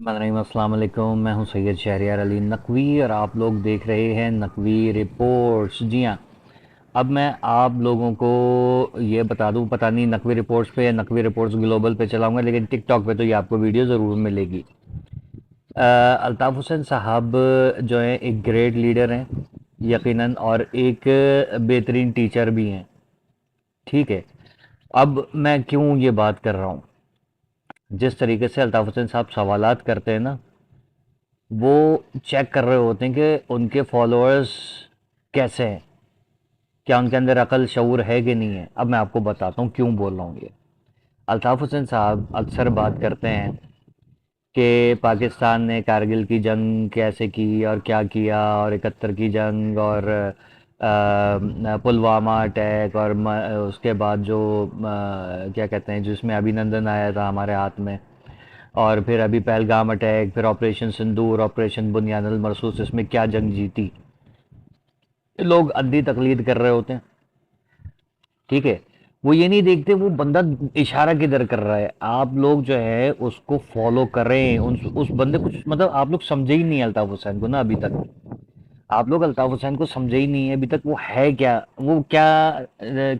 अस्सलाम वालेकुम। मैं हूं सैयद शहरियार अली नकवी और आप लोग देख रहे हैं नकवी रिपोर्ट्स। जी हाँ, अब मैं आप लोगों को ये बता दूं, पता नहीं नकवी रिपोर्ट्स पे या नकवी रिपोर्ट्स ग्लोबल पे चलाऊंगा, लेकिन टिकटॉक पे तो ये आपको वीडियो ज़रूर मिलेगी। अल्ताफ़ हुसैन साहब जो हैं एक ग्रेट लीडर हैं यकीनन, और एक बेहतरीन टीचर भी हैं। ठीक है, अब मैं क्यों ये बात कर रहा हूँ, जिस तरीके से अल्ताफ़ हुसैन साहब सवालात करते हैं ना, वो चेक कर रहे होते हैं कि उनके फॉलोअर्स कैसे हैं, क्या उनके अंदर अकल शऊर है कि नहीं है। अब मैं आपको बताता हूँ क्यों बोल रहा हूँ ये। अल्ताफ़ हुसैन साहब अक्सर बात करते हैं कि पाकिस्तान ने कारगिल की जंग कैसे की और क्या किया, और 71 की जंग, और पुलवामा अटैक, और उसके बाद जो क्या कहते हैं, जिसमें अभिनंदन आया था हमारे हाथ में, और फिर अभी पहलगाम अटैक, फिर ऑपरेशन सिंदूर, ऑपरेशन बुनियादुल मरसूस, इसमें क्या जंग जीती। ये लोग अंधी तकलीद कर रहे होते हैं। ठीक है, वो ये नहीं देखते वो बंदा इशारा किधर कर रहा है। आप लोग जो है उसको फॉलो करें, उस बंदे को, मतलब आप लोग समझे ही नहीं अल्ताफ हुसैन को ना अभी तक। आप लोग अल्ताफ हुसैन को समझे ही नहीं है अभी तक। वो है क्या, वो क्या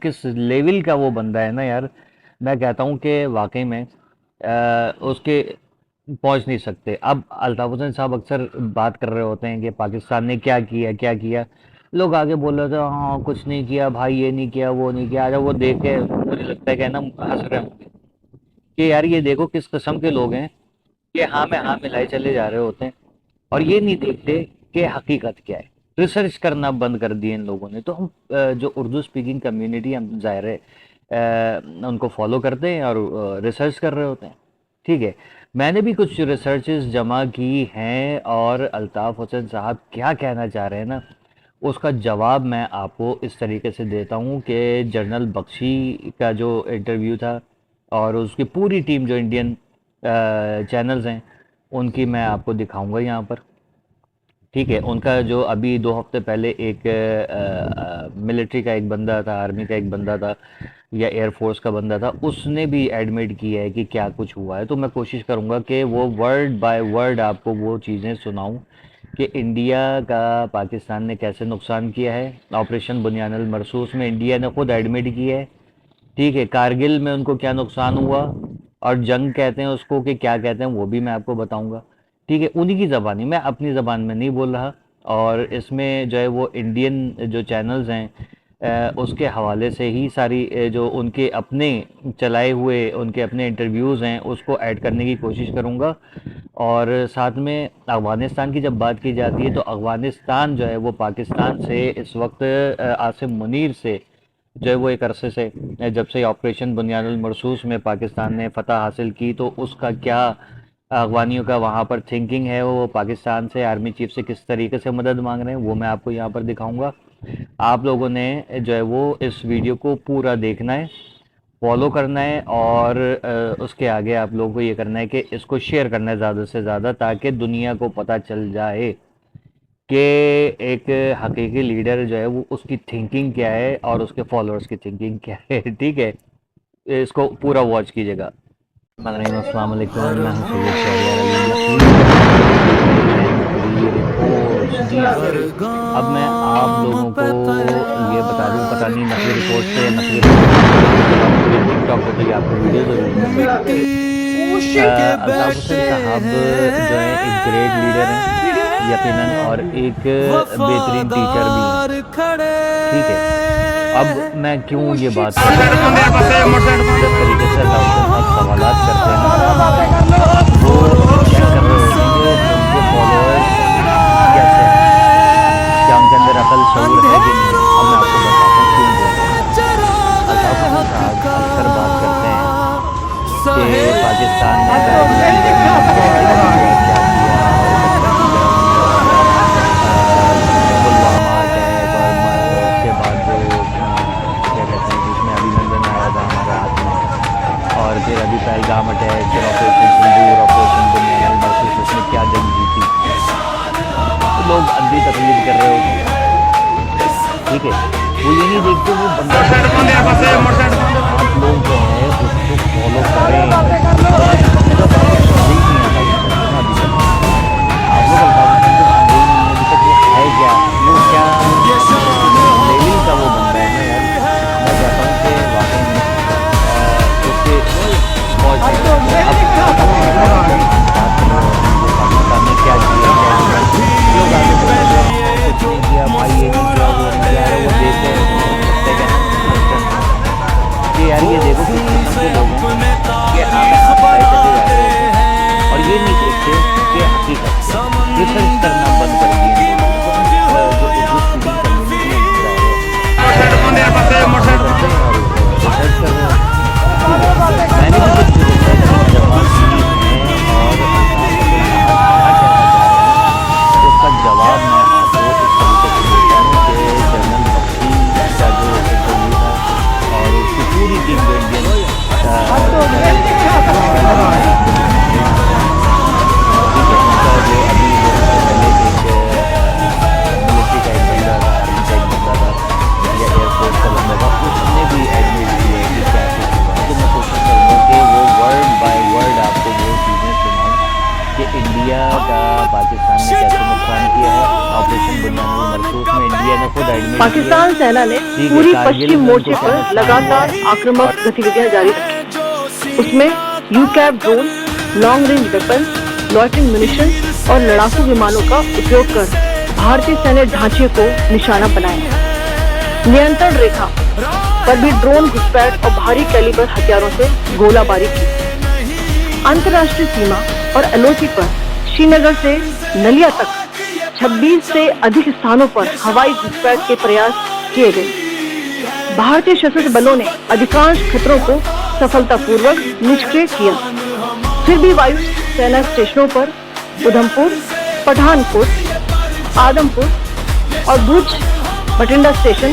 किस लेवल का वो बंदा है ना यार। मैं कहता हूँ कि वाकई में उसके पहुंच नहीं सकते। अब अल्ताफ हुसैन साहब अक्सर बात कर रहे होते हैं कि पाकिस्तान ने क्या किया क्या किया। लोग आगे बोल रहे थे हाँ कुछ नहीं किया भाई, ये नहीं किया वो नहीं किया। जब वो देख के मुझे लगता है कि ना हंस रहे होंगे कि यार ये देखो किस किस्म के लोग हैं, ये हाँ में हाँ मिलाए चले जा रहे होते हैं, और ये नहीं देखते कि हकीकत क्या है। रिसर्च करना बंद कर दिए इन लोगों ने। तो हम जो उर्दू स्पीकिंग कम्युनिटी, हम ज़ाहिर है उनको फॉलो करते हैं और रिसर्च कर रहे होते हैं। ठीक है, मैंने भी कुछ रिसर्चेस जमा की हैं, और अल्ताफ़ हुसैन साहब क्या कहना चाह रहे हैं ना, उसका जवाब मैं आपको इस तरीके से देता हूँ कि जनरल बख्शी का जो इंटरव्यू था, और उसकी पूरी टीम जो इंडियन चैनल्स हैं उनकी मैं आपको दिखाऊंगा यहाँ पर। ठीक है, उनका जो अभी 2 हफ्ते पहले एक मिलिट्री का एक बंदा था, आर्मी का एक बंदा था, या एयरफोर्स का बंदा था, उसने भी एडमिट किया है कि क्या कुछ हुआ है। तो मैं कोशिश करूंगा कि वो वर्ड बाय वर्ड आपको वो चीज़ें सुनाऊं कि इंडिया का पाकिस्तान ने कैसे नुकसान किया है। ऑपरेशन बुनियानुल मरसूस में इंडिया ने खुद एडमिट किया है। ठीक है, कारगिल में उनको क्या नुकसान हुआ, और जंग कहते हैं उसको कि क्या कहते हैं, वो भी मैं आपको बताऊंगा। ठीक है, उन्हीं की ज़बानी, मैं अपनी ज़बान में नहीं बोल रहा। और इसमें जो है वो इंडियन जो चैनल्स हैं उसके हवाले से ही सारी जो उनके अपने चलाए हुए उनके अपने इंटरव्यूज़ हैं उसको ऐड करने की कोशिश करूँगा। और साथ में अफ़गानिस्तान की जब बात की जाती है तो अफ़गानिस्तान जो है वो पाकिस्तान से इस वक्त आसिम मुनीर से जो है वो एक अरसे से, जब से ऑपरेशन बुनियानुल मरसूस में पाकिस्तान ने फतह हासिल की, तो उसका क्या अफगानियों का वहाँ पर थिंकिंग है, वो पाकिस्तान से आर्मी चीफ से किस तरीके से मदद मांग रहे हैं, वो मैं आपको यहाँ पर दिखाऊंगा। आप लोगों ने जो है वो इस वीडियो को पूरा देखना है, फॉलो करना है, और उसके आगे आप लोगों को ये करना है कि इसको शेयर करना है ज़्यादा से ज़्यादा, ताकि दुनिया को पता चल जाए कि एक हकीकी लीडर जो है वो उसकी थिंकिंग क्या है और उसके फॉलोअर्स की थिंकिंग क्या है। ठीक है, इसको पूरा वॉच कीजिएगा। अस्सलाम वालेकुम, मैं हूं सैयद शहरियार अली नकवी और आप लोग देख रहे हैं नकवी रिपोर्ट्स। जी हाँ, अब मैं आप लोगों को ये बता दूं, पता नहीं नकवी रिपोर्ट्स पे या नकवी रिपोर्ट्स ग्लोबल पे चलाऊंगा, लेकिन टिकटॉक पे तो ये आपको वीडियो ज़रूर मिलेगी। अल्ताफ हुसैन साहब जो है एक ग्रेट लीडर हैं यकीनन, और एक बेहतरीन टीचर भी हैं। ठीक है, अब मैं क्यों ये बात कर रहा हूँ, जिस तरीके से अल्ताफ हुसैन साहब सवालात करते हैं ना, वो चेक कर रहे होते हैं कि उनके फॉलोअर्स कैसे हैं, क्या उनके अंदर अकल शऊर है कि नहीं है। अब मैं आपको बताता हूँ क्यों बोल रहा हूँ ये। अल्ताफ हुसैन साहब अक्सर बात करते हैं कि पाकिस्तान ने कारगिल की जंग में कैसे किया क्या किया, और 71 की जंग, और पुलवामा अटैक, और उसके बाद जो क्या कहते हैं जिसमें अभिनंदन आया था हमारे हाथ में, और फिर अभी पहलगाम अटैक, फिर ऑपरेशन सिंदूर, ऑपरेशन बुनियानुल मरसूस, इसमें क्या जंग जीती। तो लोग अंधी तकलीद कर रहे होते हैं। ठीक है, वो ये नहीं देखते वो बंदा इशारा किधर कर रहा है। आप लोग जो है उसको फॉलो करें, मतलब आप लोग समझे ही नहीं आता उस बंदे को ना अभी थे कि हकीकत रिसर्च करना बंद कर दिए मैंने भी कुछ रिसर्च जमा की है और उसका जवाब मैं आपको इस तरीके से देता हूँ कि जनरल बख्शी का जो इंटरव्यू था और उसकी पूरी टीम जो इंडियन इंडिया का पाकिस्तान ने कैसे नुकसान किया है ऑपरेशन बुनियानुल मरसूख में इंडिया ने खुद एडमिट पाकिस्तान सेना ने पूरी पश्चिम मोर्चे पर लगातार आक्रामक गतिविधियां जारी रखी। उसमें UCAV drone, long range weapon, loitering munition और लड़ाकू विमानों का उपयोग कर भारतीय सैन्य ढांचे को निशाना बनाया। नियंत्रण रेखा पर भी ड्रोन घुसपैठ और भारी कैलिबर हथियारों से गोलाबारी की। अंतर्राष्ट्रीय सीमा और एलओसी पर श्रीनगर से नलिया तक 26 से अधिक स्थानों पर हवाई घुसपैठ के प्रयास किए गए। भारतीय सशस्त्र बलों ने अधिकांश खतरों को सफलतापूर्वक निष्क्रिय किया। फिर भी वायु सेना स्टेशनों पर उधमपुर, पठानकोट, आदमपुर और भुज बठिंडा स्टेशन,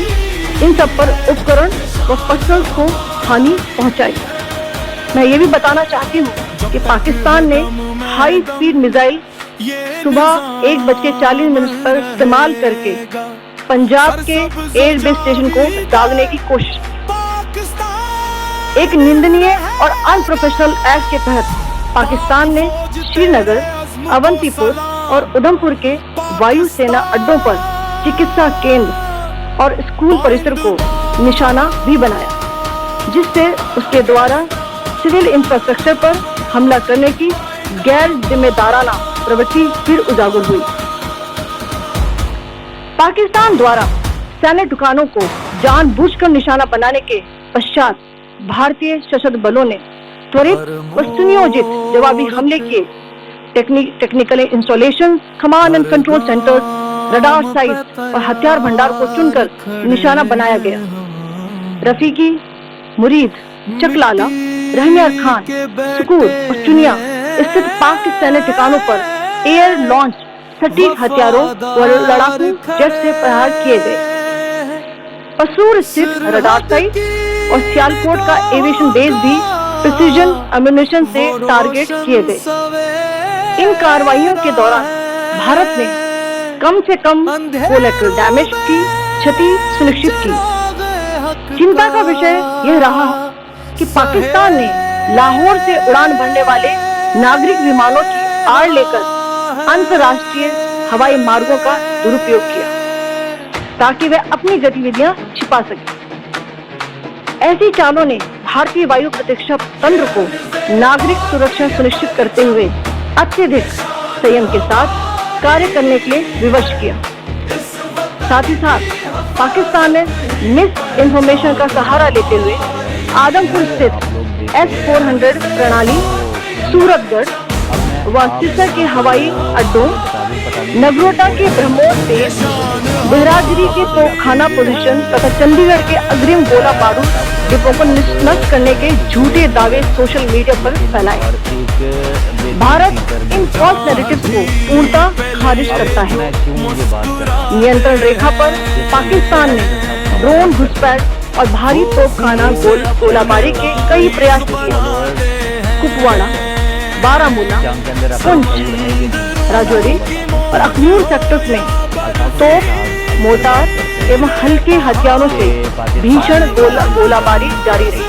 इन सब पर उपकरण व पर्सनल को हानि पहुंचाई। मैं ये भी बताना चाहती हूँ कि पाकिस्तान ने हाई स्पीड मिसाइल सुबह 1:40 पर इस्तेमाल करके पंजाब के एयरबेस स्टेशन को दागने की कोशिश की। एक निंदनीय और अनप्रोफेशनल एक्ट के तहत पाकिस्तान ने श्रीनगर, अवंतीपुर और उधमपुर के वायु सेना अड्डों पर चिकित्सा केंद्र और स्कूल परिसर को निशाना भी बनाया, जिससे उसके द्वारा सिविल इंफ्रास्ट्रक्चर पर हमला करने की गैर जिम्मेदाराना प्रवृत्ति फिर उजागर हुई। पाकिस्तान द्वारा सैन्य ठिकानों को जानबूझकर निशाना बनाने के पश्चात भारतीय सशस्त्र बलों ने त्वरित व सुनियोजित जवाबी हमले किए। Technical installation, command and control centres, radar site और हथियार भंडार को चुनकर निशाना बनाया गया। रफीकी, मुरीद, चकलाला, रहमियार खान, सुकूर और चुनिया स्थित पाक के सैन्य ठिकानों पर एयर लॉन्च सटीक हथियारों व लड़ाकू जेट से प्रहार किए गए। पसूर स्थित रडार साइट और सियालकोट का एविएशन बेस भी प्रिसीजन एम्यूनिशन से टारगेट किए गए। इन कार्रवाइयों के दौरान भारत ने कम से कम कोलैटरल डैमेज की क्षति सुनिश्चित की। चिंता का विषय यह रहा कि पाकिस्तान ने लाहौर से उड़ान भरने वाले नागरिक विमानों की आड़ लेकर अंतर्राष्ट्रीय हवाई मार्गों का दुरुपयोग किया ताकि वे अपनी गतिविधियां छिपा सके। ऐसी चालों ने भारतीय वायु प्रतिरक्षा तंत्र को नागरिक सुरक्षा सुनिश्चित करते हुए अत्यधिक संयम के साथ कार्य करने के लिए विवश किया। साथ ही साथ पाकिस्तान ने मिस इन्फॉर्मेशन का सहारा लेते हुए आदमपुर स्थित S-400 प्रणाली, सूरतगढ़ व सिरसा के हवाई अड्डों, नगरोटा के ब्रह्मोस तेज, देहरादूरी के तोपखाना पोजीशन तथा चंडीगढ़ के अग्रिम गोला बारूद डिपो को नष्ट करने के झूठे दावे सोशल मीडिया पर फैलाए। भारत इन फॉल्स नैरेटिव्स को पूर्णतः खारिज करता है। नियंत्रण रेखा पर पाकिस्तान ने ड्रोन घुसपैठ और भारी तोपखाना गोलाबारी के कई प्रयास किए। कुपवाड़ा, बारामूला, पुंछ, राजौरी और अखनूर सेक्टर्स में तोप, मोर्टार एवं हल्के हथियारों से भीषण गोलाबारी जारी रही।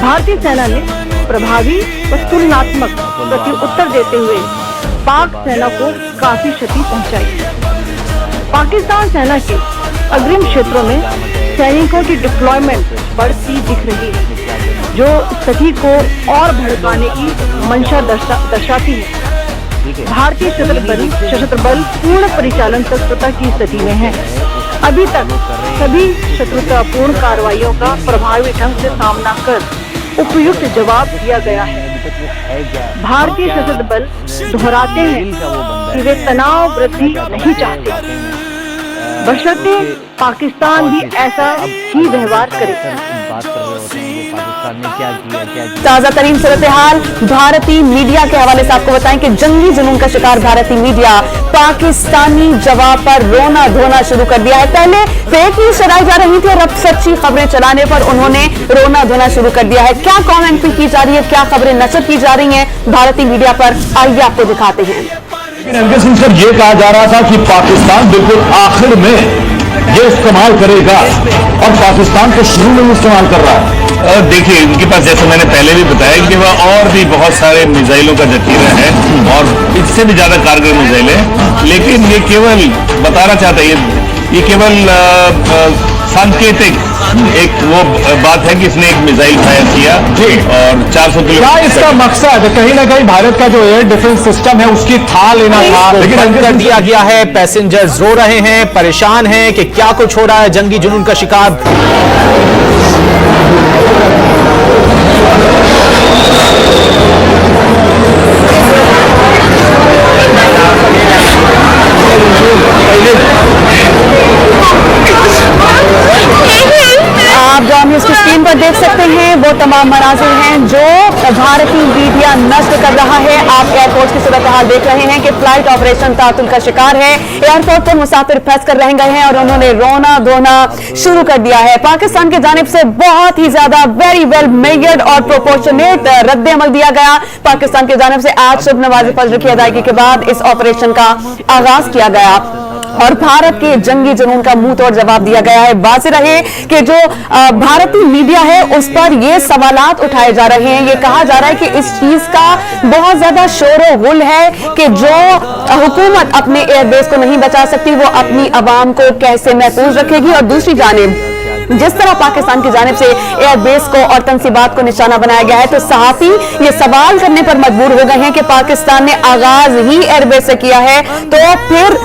भारतीय सेना ने प्रभावी व तुलनात्मक प्रत्युत्तर देते हुए पाक सेना को काफी क्षति पहुंचाई। पाकिस्तान सेना के अग्रिम क्षेत्रों में सैनिकों की डिप्लॉयमेंट बढ़ती दिख रही है, जो स्थिति को और भड़काने की मंशा दर्शाती है। भारतीय सशस्त्र बल पूर्ण परिचालन तत्परता की स्थिति में है। अभी तक सभी शत्रुतापूर्ण कार्रवाइयों का प्रभावी ढंग से सामना कर उपयुक्त जवाब दिया गया है। भारतीय सशस्त्र बल दोहराते हैं कि वे तनाव वृद्धि नहीं चाहते, बशर्ते पाकिस्तान भी ऐसा ही व्यवहार करे। ताजा तरीन सूरत हाल भारतीय मीडिया के हवाले से आपको बताएं कि जंगी जुनून का शिकार भारतीय मीडिया पाकिस्तानी जवाब पर रोना धोना शुरू कर दिया है। पहले फेक न्यूज चलाई जा रही थी और अब सच्ची खबरें चलाने पर उन्होंने रोना धोना शुरू कर दिया है। क्या कमेंट्री की जा रही है, क्या खबरें नशर की जा रही हैं भारतीय मीडिया पर, आइए आपको दिखाते हैं। लेकिन सिंह ये कहा जा रहा था कि पाकिस्तान बिल्कुल आखिर में ये इस्तेमाल करेगा और पाकिस्तान को शुरू में इस्तेमाल कर रहा है। देखिए, इनके पास जैसे मैंने पहले भी बताया कि वह और भी बहुत सारे मिसाइलों का जखीरा है और इससे भी ज्यादा कारगर मिसाइल है, लेकिन ये केवल बताना चाहता है, ये केवल सांकेतिक एक वो बात है कि इसने एक मिसाइल फायर किया और 400 किलोमीटर। क्या इसका मकसद कहीं ना कहीं भारत का जो एयर डिफेंस सिस्टम है उसकी था लेना था, लेकिन कर दिया गया है। पैसेंजर्स रो रहे हैं, परेशान हैं कि क्या कुछ हो रहा है, जंगी जुनून का शिकार। आप जो न्यूज की स्क्रीन पर देख सकते हैं वो तमाम मनाजिर हैं जो भारतीय मीडिया नष्ट कर रहा है। आप एयरपोर्ट की सूरत हाल देख रहे हैं कि फ्लाइट ऑपरेशन तातुल का शिकार है। एयरपोर्ट पर मुसाफिर फंस कर रह गए हैं और उन्होंने रोना धोना शुरू कर दिया है। पाकिस्तान की जानिब से बहुत ही ज्यादा वेरी वेल मेजर्ड और प्रोपोर्शनेट रद्द अमल दिया गया। पाकिस्तान की जानिब से आज सुबह नमाज फजर की अदायगी के बाद इस ऑपरेशन का आगाज किया गया और भारत के जंगी जुनून का मुंह तोड़ जवाब दिया गया है। वाज़ेह रहे कि जो भारतीय मीडिया है उस पर ये सवालात उठाए जा रहे हैं। ये कहा जा रहा है कि इस चीज का बहुत ज्यादा शोर गुल है कि जो हुकूमत अपने एयरबेस को नहीं बचा सकती वो अपनी अवाम को कैसे महफूज रखेगी। और दूसरी जानिब जिस तरह पाकिस्तान की जानिब से एयरबेस को और तंसीबात को निशाना बनाया गया है, तो सहाफी ये सवाल करने पर मजबूर हो गए हैं कि पाकिस्तान ने आगाज ही एयरबेस से किया है तो फिर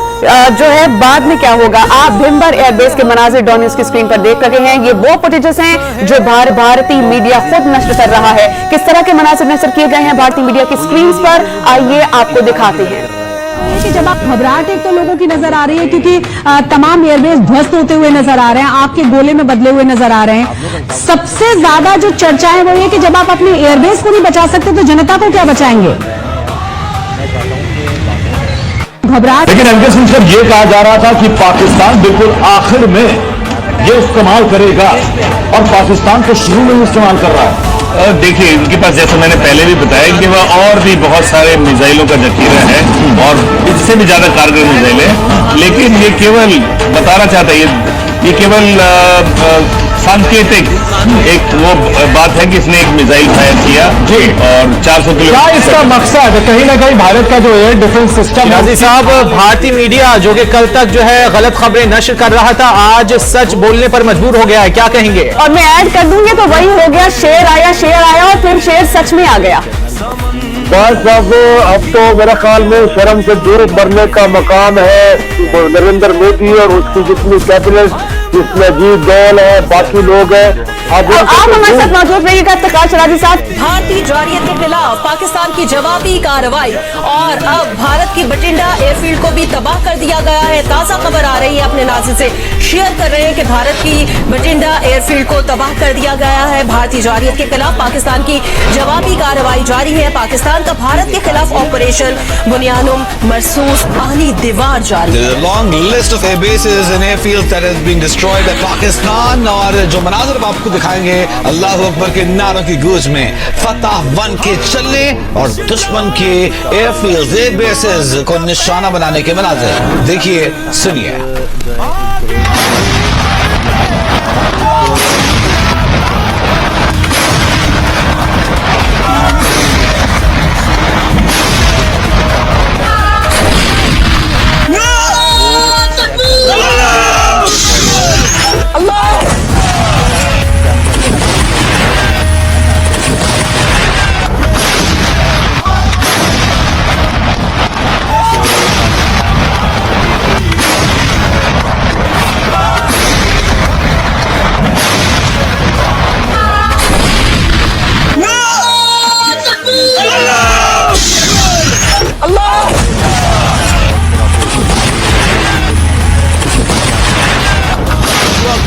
जो है बाद में क्या होगा। आप दिन भर एयरबेस के मनाजिर डॉन न्यूज की स्क्रीन पर देख रहे हैं। ये वो फुटेजेस हैं जो भारतीय मीडिया खुद नष्ट कर रहा है। किस तरह के मनाजिर नष्ट किए गए हैं भारतीय मीडिया की स्क्रीन पर, आइए आपको दिखाते हैं। कि जब आप घबराहट एक तो लोगों की नजर आ रही है क्योंकि तमाम एयरबेस ध्वस्त होते हुए नजर आ रहे हैं, आपके गोले में बदले हुए नजर आ रहे हैं। सबसे ज्यादा जो चर्चा है वो ये कि जब आप अपने एयरबेस को नहीं बचा सकते तो जनता को क्या बचाएंगे। घबराहट। लेकिन एमके सिंह ये कहा जा रहा था कि पाकिस्तान बिल्कुल आखिर में ये इस्तेमाल करेगा और पाकिस्तान को शुरू में इस्तेमाल कर रहा है। देखिए, इनके पास जैसे मैंने पहले भी बताया कि वह और भी बहुत सारे मिसाइलों का जखीरा है और इससे भी ज्यादा कारगर मिसाइल है, लेकिन ये केवल बताना चाहता है, ये केवल सांकेतिक एक वो बात है कि इसने एक मिसाइल फायर किया और 400 किलोमीटर। क्या इसका मकसद कहीं ना कहीं भारत का जो एयर डिफेंस सिस्टम है। नाज़िर साहब, भारतीय मीडिया जो कि कल तक जो है गलत खबरें नशर कर रहा था, आज सच बोलने पर मजबूर हो गया है, क्या कहेंगे। और मैं ऐड कर दूंगी तो वही हो गया, शेर आया और फिर शेर सच में आ गया। बस अब तो मेरा ख्याल में शर्म से दूर मरने का मकाम है नरेंद्र मोदी और उसकी जितनी कैबिनेट जिसमें अजीत डोल है, बाकी लोग हैं। आप हमारे साथ मौजूद रहिएगा इफ्तिखार शराजी साहब। भारतीय जारियत के खिलाफ पाकिस्तान की जवाबी कार्रवाई और अब भारत की बठिंडा एयरफील्ड को भी तबाह कर दिया गया है। ताजा खबर आ रही है, अपने नाज़िर से शेयर कर रहे हैं कि भारत की बठिंडा एयरफील्ड को तबाह कर दिया गया है। भारतीय जारियत के खिलाफ पाकिस्तान की जवाबी कार्रवाई जारी है। पाकिस्तान का भारत के खिलाफ ऑपरेशन बुनियानुम मरसूस पानी दीवार जारी है। Long list of airbases and airfields that has been destroyed by Pakistan और जो मनाज़िर आपको दिखाएंगे अल्लाह अकबर के नारों की गूंज में फतह बन के चलने और दुश्मन के एयरफील्ड एयरबेसेस को निशाना बनाने के मनाज़िर देखिए, सुनिए।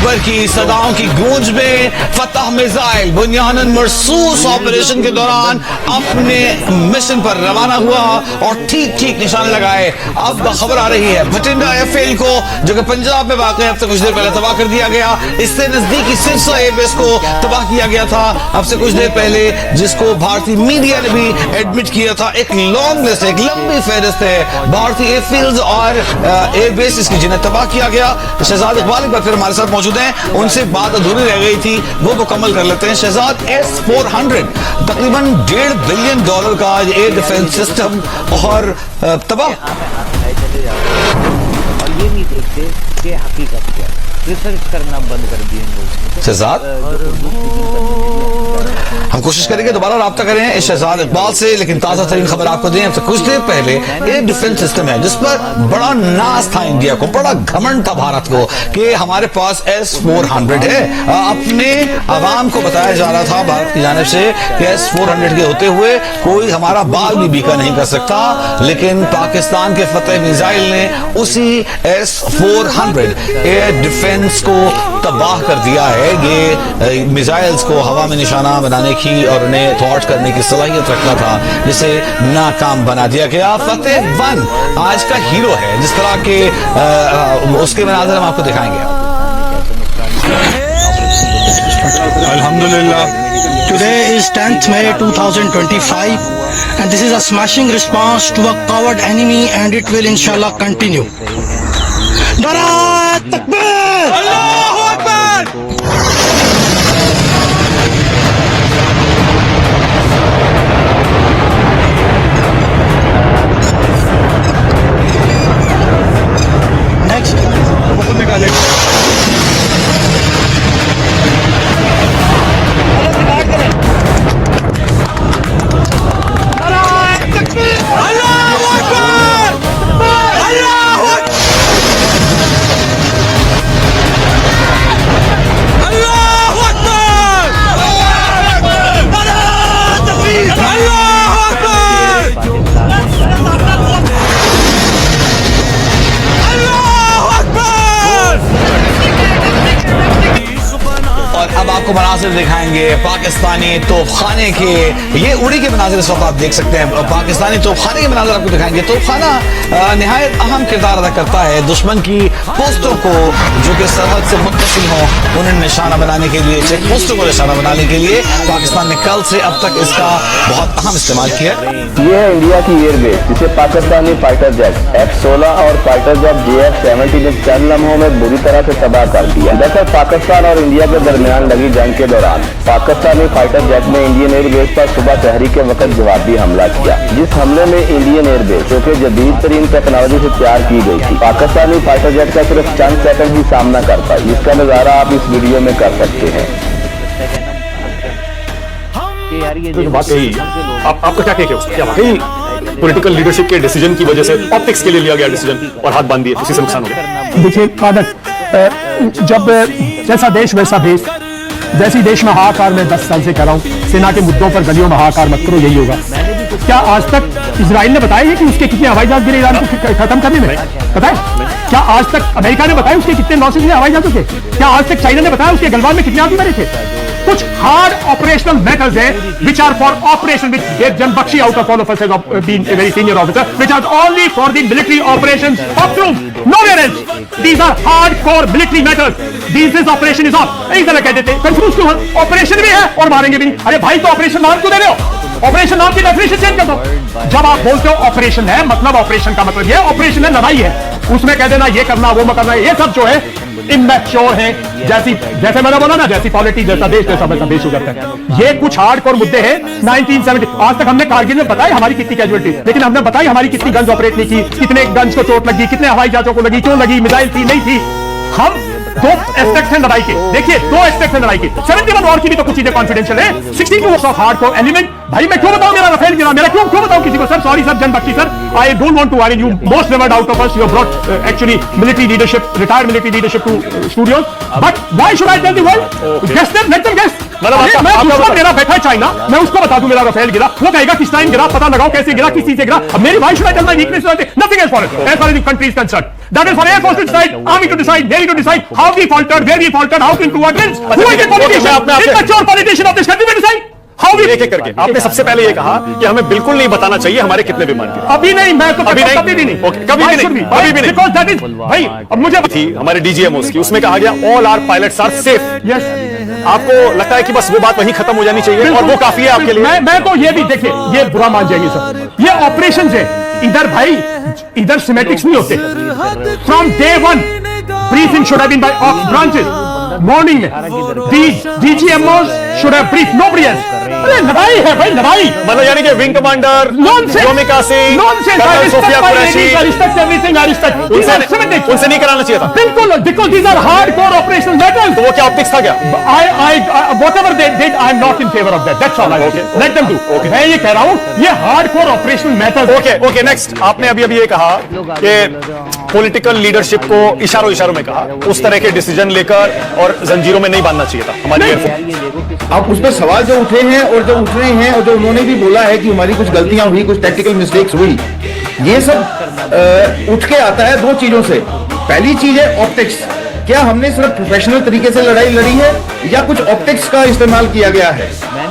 अकबर की सदाओं की गूंज में फतह मिसाइल बुनियानन मरसूस ऑपरेशन के दौरान अपने मिशन पर रवाना हुआ और ठीक ठीक निशान लगाए। अब खबर आ रही है बठिंडा एयरफील्ड को, जो कि पंजाब में वाक़ है, अब से कुछ देर पहले तबाह कर दिया गया। इससे नजदीकी सिरसा एयरबेस को तबाह किया गया था अब से कुछ देर पहले, जिसको भारतीय मीडिया ने भी एडमिट किया था। एक लॉन्ग लिस्ट, एक लंबी फहरिस्त है भारतीय एयरफील्ड और एयरबेस की जिन्हें तबाह किया गया। शहजाद इकबाल एक बार फिर हमारे साथ मौजूद हैं, उनसे बात अधूरी रह गई थी, वो मुकम्मल कर लेते हैं। शहजाद, S-400 तकरीबन $1.5 बिलियन का एयर डिफेंस सिस्टम और तबाह। और ये नहीं देखते कि हकीकत क्या है, रिसर्च करना बंद कर दिए लोग। शहजाद, हम कोशिश करेंगे दोबारा राब्ता करें इस शहजाद इकबाल से, लेकिन ताजा तरीन खबर आपको दें। तो कुछ देर पहले एक डिफेंस सिस्टम है जिस पर बड़ा नाज था इंडिया को, बड़ा घमंड था भारत को कि हमारे पास S-400 है। अपने आवाम को बताया जा रहा था भारत की जानिब से कि S-400 के होते हुए कोई हमारा बाल भी बीका नहीं कर सकता, लेकिन पाकिस्तान के फतेह मिसाइल ने उसी S-400 एयर डिफेंस को तबाह कर दिया है। ये मिसाइल्स को हवा में निशाना बनाने की और उन्हें थॉट करने की सलाहियत रखता था, जिसे नाकाम बना दिया गया। फतेह 1 आज का हीरो है, जिस तरह के उसके मनाज़र हम आपको दिखाएंगे। अल्हम्दुलिल्लाह, today is 10th May 2025 and this is a smashing response to a coward enemy and it will inshallah continue. नारा तकबीर, अल्लाहू अकबर। आपको मनाजिर दिखाएंगे पाकिस्तानी तोपखाने के। ये उड़ी के मनाजिर इस वक्त आप देख सकते हैं, पाकिस्तानी तोपखाने के मनाजिर आपको दिखाएंगे। तोपखाना निहायत अहम किरदार अदा करता है दुश्मन की पोस्टों को जो कि सरहद से मुत्तसिल हों, उन्हें निशाना बनाने के लिए, चेक पोस्टों को निशाना बनाने के लिए पाकिस्तान ने कल से अब तक इसका बहुत अहम इस्तेमाल किया। ये है इंडिया की एयरबेस, जिसे पाकिस्तानी फाइटर जेट F-16 और फाइटर जेट JF-70 ने चंद लम्हों में बुरी तरह से तबाह कर दिया। दरअसल पाकिस्तान और इंडिया के दरमियान लगी जंग के दौरान पाकिस्तानी फाइटर जेट ने इंडियन एयरबेस पर सुबह तहरी के वक्त जवाबी हमला किया, जिस हमले में इंडियन एयरबेस जो कि जदीद तरीन टेक्नोलॉजी से तैयार की गई थी, पाकिस्तानी फाइटर जेट का सिर्फ चंद सेकंड ही सामना कर पाई, जिसका नजारा आप इस वीडियो में कर सकते हैं। तो बात यही, आपका क्या कहते हो, क्या वाकई पॉलिटिकल लीडरशिप के डिसीजन की वजह से ऑप्टिक्स के लिए लिया गया डिसीजन और हाथ बांध दिए, उसी से नुकसान हो गया? देखिए कादर, जब जैसा देश वैसा भेष, जैसी देश में हाहाकार मैं 10 साल से कर रहा हूँ, सेना के मुद्दों पर गलियों में हाहाकार मत करो, यही होगा। क्या आज तक इजराइल ने बताया है कि उसके कितने हवाई जहाज गिरे ईरान को खत्म करने में? बताया? क्या आज तक अमेरिका ने बताया उसके कितने लॉसेस हुए हवाई जहाजों के? क्या आज तक चाइना ने बताया उसके गलवान में कितने आदमी मरे थे? कुछ हार्ड ऑपरेशनल मेथड्स हैं which are for operation, which Jan Bakshi out of all of us has been a very senior officer, which are only for the military operations of troops, nowhere else. These are hardcore military methods. This operation is off. इस तरह कह देते, confuse क्यों हो? Operation भी है और मारेंगे भी नहीं। अरे भाई, तो ऑपरेशन नाम क्यों दे रहे हो? ऑपरेशन नाम की डेफिनेशन चेंज कर दो। जब आप बोलते हो ऑपरेशन है, मतलब ऑपरेशन का मतलब ये ऑपरेशन है, लड़ाई है, उसमें कह देना ये करना वो करना, ये सब जो है इमैच्योर है। जैसे मैंने बोला ना, जैसी पॉलिटी जैसा देश वैसा वैसा देश हो जाता है। ये कुछ हार्डकोर मुद्दे हैं। 1970 आज तक हमने कारगिल में बताई हमारी कितनी कैजुअलिटी, लेकिन हमने बताई हमारी कितनी गन्स ऑपरेट नहीं की, कितने गन्स को चोट लगी, कितने हवाई जहाजों को लगी, क्यों लगी, मिसाइल थी नहीं थी। हम दो एस्पेक्ट हैं लड़ाई के, देखिए दो एस्पेक्ट हैं लड़ाई के। 71 वॉर की भी तो कुछ चीजें कॉन्फिडेंशियल है। 62 वॉर्स ऑफ हार्डकोर एलिमेंट। भाई मैं क्यों बताऊं मेरा रफेल गिरा, मेरा क्यों बताऊं किसी को? Sir sorry sir, Gen Bakshi sir, I don't want to worry you, most revered out of us, you have brought actually military leadership, retired military leadership to studios, but why should I tell the world? Guess them, let them guess. मतलब मैं दुश्मन मेरा बैठा है China, मैं उसको बता दूं मेरा राफेल गिरा, वो कहेगा किस टाइम गिरा, पता लगाओ कैसे गिरा, किस चीज से गिरा। अब मेरी why should I tell my weakness, nothing else for it as far as the country is concerned. That is for Air Force to decide, Army to decide, Navy to decide how we faltered, where we faltered, how to improve our drills. Who is the politician? Immature politician of this country will decide. How we एक एक करके आपने सबसे पहले ये कहा कि हमें बिल्कुल नहीं बताना चाहिए हमारे कितने विमान गिरे। अभी नहीं, मैं तो अभी नहीं, कभी भी नहीं, कभी भी नहीं, अभी भी नहीं, because that is भाई। अब मुझे थी हमारे डीजीएमओस की, उसमें कहा गया all our pilots are safe. Yes, आपको लगता है कि बस वो बात वहीं खत्म हो जानी चाहिए और वो काफी है आपके लिए? मैं तो ये भी देखिए, ये बुरा मान जाएंगे सब, ये ऑपरेशन है इधर भाई, इधर सिमेटिक्स नहीं होते। From day one briefing should have been by of branches morning में, DGMOs should have brief, nobody else. अरे लड़ाई है भाई, लड़ाई। मतलब यानी कि विंग कमांडर योमिका सिंह, सोफिया कुरैशी, उनसे नहीं कराना चाहिए था बिल्कुल, because these are hardcore operational matters. तो वो क्या ऑप्टिक्स था क्या? whatever they did, I am not in favor of that. That's all I say. Let them do. मैं ये कह रहा हूँ, ये hardcore operational matters. Okay next, आपने अभी ये कहा कि पॉलिटिकल लीडरशिप को इशारों में कहा, उस तरह के डिसीजन लेकर और जंजीरों में नहीं बांधना चाहिए था हमारी एयरफोर्स। अब उस पर सवाल जो उठे हैं और जो उठ रहे हैं और जो उन्होंने भी बोला है कि हमारी कुछ गलतियां हुई, कुछ टेक्निकल मिस्टेक्स हुई, ये सब उठ के आता है दो चीजों से। पहली चीज है ऑप्टिक्स, क्या हमने सिर्फ प्रोफेशनल तरीके से लड़ाई लड़ी है या कुछ ऑप्टिक्स का इस्तेमाल किया गया है।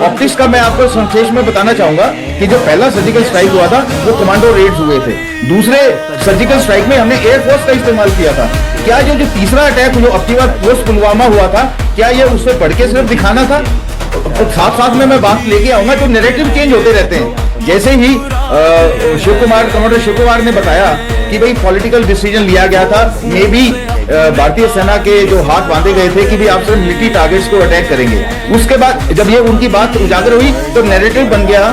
ऑप्टिक्स का मैं आपको संक्षेप में बताना चाहूंगा कि जो पहला सर्जिकल स्ट्राइक हुआ था वो कमांडो रेड्स हुए थे, दूसरे सर्जिकल स्ट्राइक में हमने एयरफोर्स का इस्तेमाल किया था। क्या जो तीसरा अटैक जो अब की बार पोस्ट पुलवामा हुआ था, क्या ये उससे बढ़ के सिर्फ दिखाना था? साथ साथ में मैं बात लेके आऊंगा, जो नैरेटिव चेंज होते रहते हैं। जैसे ही कमांडर शिव कुमार ने बताया कि भाई पॉलिटिकल डिसीजन लिया गया था, मे बी भारतीय सेना के जो हाथ बांधे गए थे कि भी आप सिर्फ मिलिट्री टारगेट्स को अटैक करेंगे। उसके बाद जब ये उनकी बात उजागर हुई तो नैरेटिव बन गया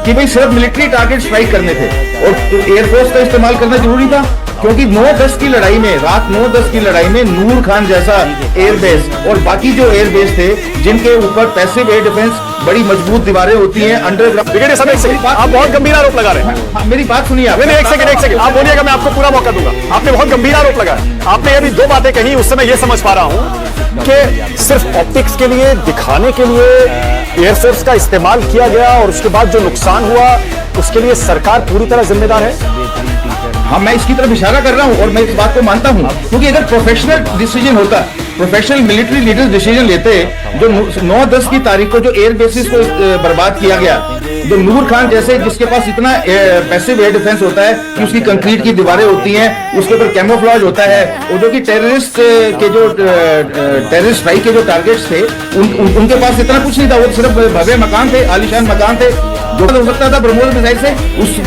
कि भाई सिर्फ मिलिट्री टारगेट स्ट्राइक करने थे और एयरफोर्स का इस्तेमाल करना जरूरी था, क्योंकि 9-10 की लड़ाई में, रात 9-10 की लड़ाई में नूर खान जैसा एयरबेस और बाकी जो एयरबेस थे जिनके ऊपर पैसिव एयर डिफेंस बड़ी मजबूत दीवारें होती हैं, अंडरग्राउंड। आप बहुत गंभीर आरोप लगा रहे हैं। मेरी बात सुनिए आप। एक सेकंड आप बोलिएगा, मैं आपको पूरा मौका दूंगा। आपने बहुत गंभीर आरोप लगाया। आपने अभी दो बातें कही, उससे मैं ये समझ पा रहा हूं कि सिर्फ ऑप्टिक्स के लिए, दिखाने के लिए एयरफोर्स का इस्तेमाल किया गया और उसके बाद जो नुकसान हुआ उसके लिए सरकार पूरी तरह जिम्मेदार है। हाँ, मैं इसकी तरफ इशारा कर रहा हूँ और मैं इस बात को मानता हूँ, क्योंकि अगर प्रोफेशनल डिसीजन होता, प्रोफेशनल मिलिट्री लीडर्स डिसीजन लेते, जो 9-10 की तारीख को जो एयर बेसिस को बर्बाद किया गया, जो नूर खान जैसे जिसके पास इतना पैसिव एयर डिफेंस होता है कि उसकी कंक्रीट की दीवारें होती हैं, उसके ऊपर कैमोफ्लेज होता है, और जो कि टेररिस्ट के जो टेररिस्ट स्ट्राइक के जो टारगेट्स थे उनके पास इतना कुछ नहीं था, वो सिर्फ भव्य मकान थे, आलीशान मकान थे, जो हो सकता था ब्रह्मोस मिसाइल से।